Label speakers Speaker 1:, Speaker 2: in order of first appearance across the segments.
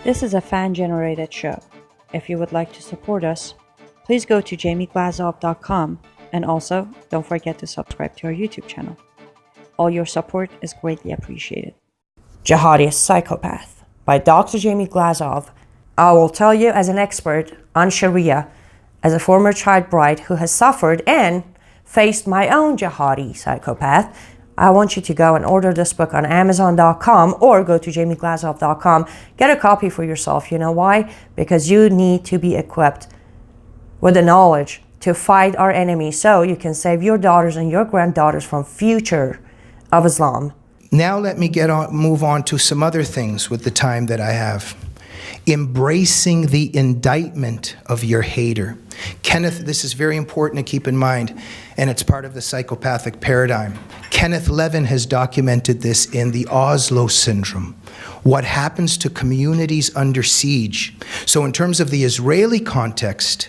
Speaker 1: This is a fan-generated show. If you would like to support us, please go to jamieglazov.com, and also don't forget to subscribe to our YouTube channel. All your support is greatly appreciated. Jihadist Psychopath by Dr. Jamie Glazov. I will tell you as an expert on Sharia, as a former child bride who has suffered and faced my own jihadi psychopath. I want you to go and order this book on Amazon.com or go to jamieglazov.com. Get a copy for yourself. You know why? Because you need to be equipped with the knowledge to fight our enemy so you can save your daughters and your granddaughters from future of Islam.
Speaker 2: Now let me move on to some other things with the time that I have. Embracing the indictment of your hater. Kenneth, this is very important to keep in mind, and it's part of the psychopathic paradigm. Kenneth Levin has documented this in the Oslo Syndrome. What happens to communities under siege? So in terms of the Israeli context,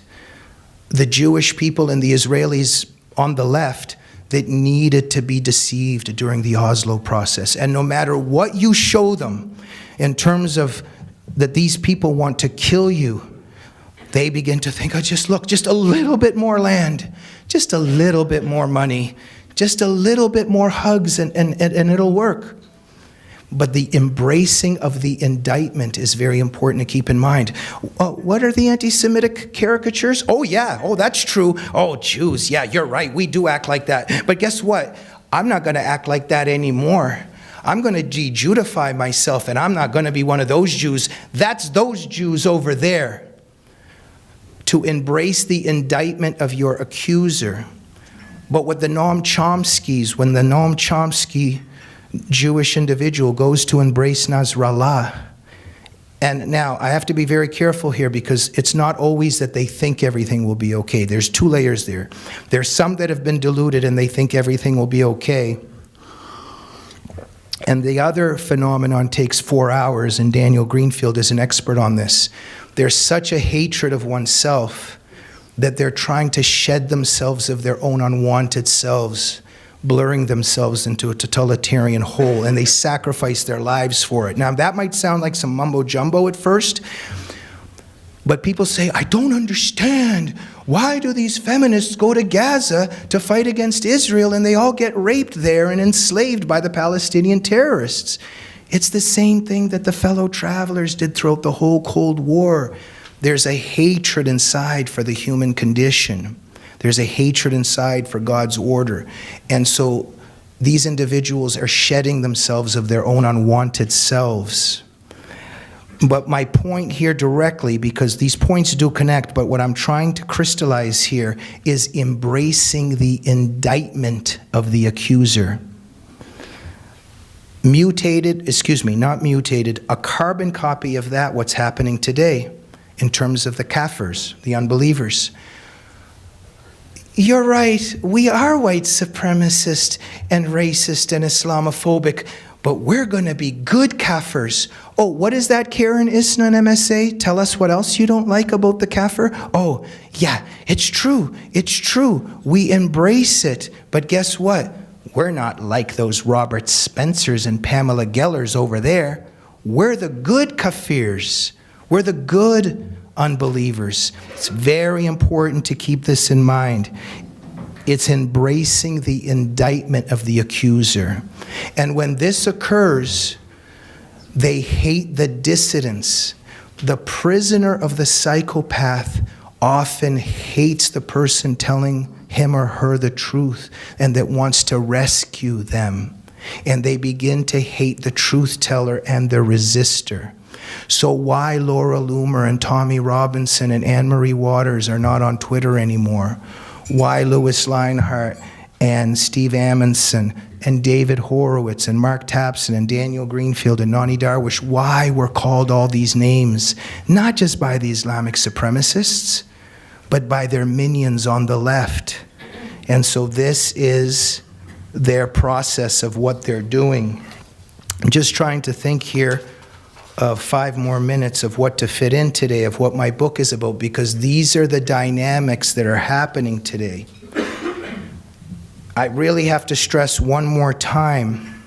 Speaker 2: the Jewish people and the Israelis on the left that needed to be deceived during the Oslo process. And no matter what you show them in terms of that these people want to kill you, they begin to think, oh, just look, just a little bit more land, just a little bit more money, just a little bit more hugs and it'll work. But the embracing of the indictment is very important to keep in mind. What are the anti-Semitic caricatures? Oh yeah, oh that's true. Oh Jews, yeah, you're right, we do act like that. But guess what? I'm not gonna act like that anymore. I'm going to de-Judify myself, and I'm not going to be one of those Jews. That's those Jews over there. To embrace the indictment of your accuser. But with the Noam Chomskys, when the Noam Chomsky Jewish individual goes to embrace Nasrallah, and now I have to be very careful here because it's not always that they think everything will be okay. There's two layers there. There's some that have been deluded and they think everything will be okay. And the other phenomenon takes 4 hours, and Daniel Greenfield is an expert on this. There's such a hatred of oneself that they're trying to shed themselves of their own unwanted selves, blurring themselves into a totalitarian whole, and they sacrifice their lives for it. Now, that might sound like some mumbo-jumbo at first, but people say, I don't understand. Why do these feminists go to Gaza to fight against Israel and they all get raped there and enslaved by the Palestinian terrorists? It's the same thing that the fellow travelers did throughout the whole Cold War. There's a hatred inside for the human condition. There's a hatred inside for God's order. And so these individuals are shedding themselves of their own unwanted selves. But my point here directly, because these points do connect, but what I'm trying to crystallize here is embracing the indictment of the accuser. Not mutated, a carbon copy of that, what's happening today in terms of the kafirs, the unbelievers. You're right, we are white supremacist and racist and Islamophobic, but we're going to be good kafirs. Oh, what is that, Karen Isnan MSA? Tell us what else you don't like about the kafir. Oh, yeah, it's true. It's true. We embrace it. But guess what? We're not like those Robert Spencers and Pamela Gellers over there. We're the good kafirs. We're the good unbelievers. It's very important to keep this in mind. It's embracing the indictment of the accuser. And when this occurs, they hate the dissidents. The prisoner of the psychopath often hates the person telling him or her the truth and that wants to rescue them. And they begin to hate the truth teller and the resistor. So why Laura Loomer and Tommy Robinson and Anne-Marie Waters are not on Twitter anymore? Why Louis Leinhart and Steve Amundsen and David Horowitz and Mark Tapson and Daniel Greenfield and Nani Darwish, why we're called all these names, not just by the Islamic supremacists, but by their minions on the left. And so this is their process of what they're doing. I'm just trying to think here of 5 more minutes of what to fit in today, of what my book is about, because these are the dynamics that are happening today. I really have to stress one more time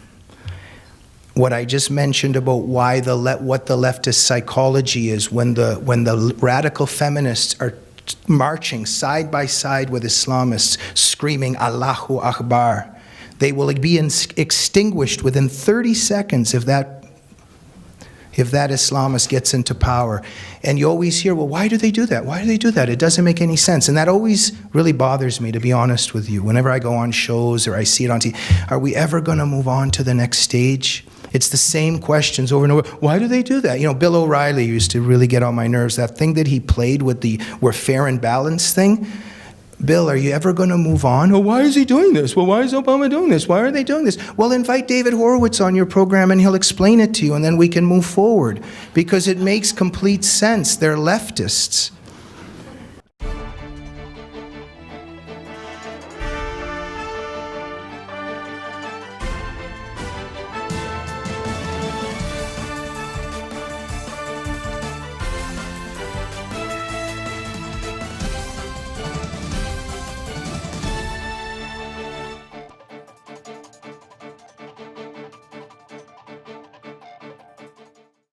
Speaker 2: what I just mentioned about why what the leftist psychology is when the radical feminists are marching side by side with Islamists, screaming Allahu Akbar. They will be extinguished within 30 seconds if that Islamist gets into power. And you always hear, well, why do they do that? Why do they do that? It doesn't make any sense. And that always really bothers me, to be honest with you. Whenever I go on shows or I see it on TV, are we ever going to move on to the next stage? It's the same questions over and over. Why do they do that? You know, Bill O'Reilly used to really get on my nerves. That thing that he played with the "we're fair and balanced" thing. Bill, are you ever going to move on? Oh, why is he doing this? Well, why is Obama doing this? Why are they doing this? Well, invite David Horowitz on your program and he'll explain it to you and then we can move forward because it makes complete sense. They're leftists.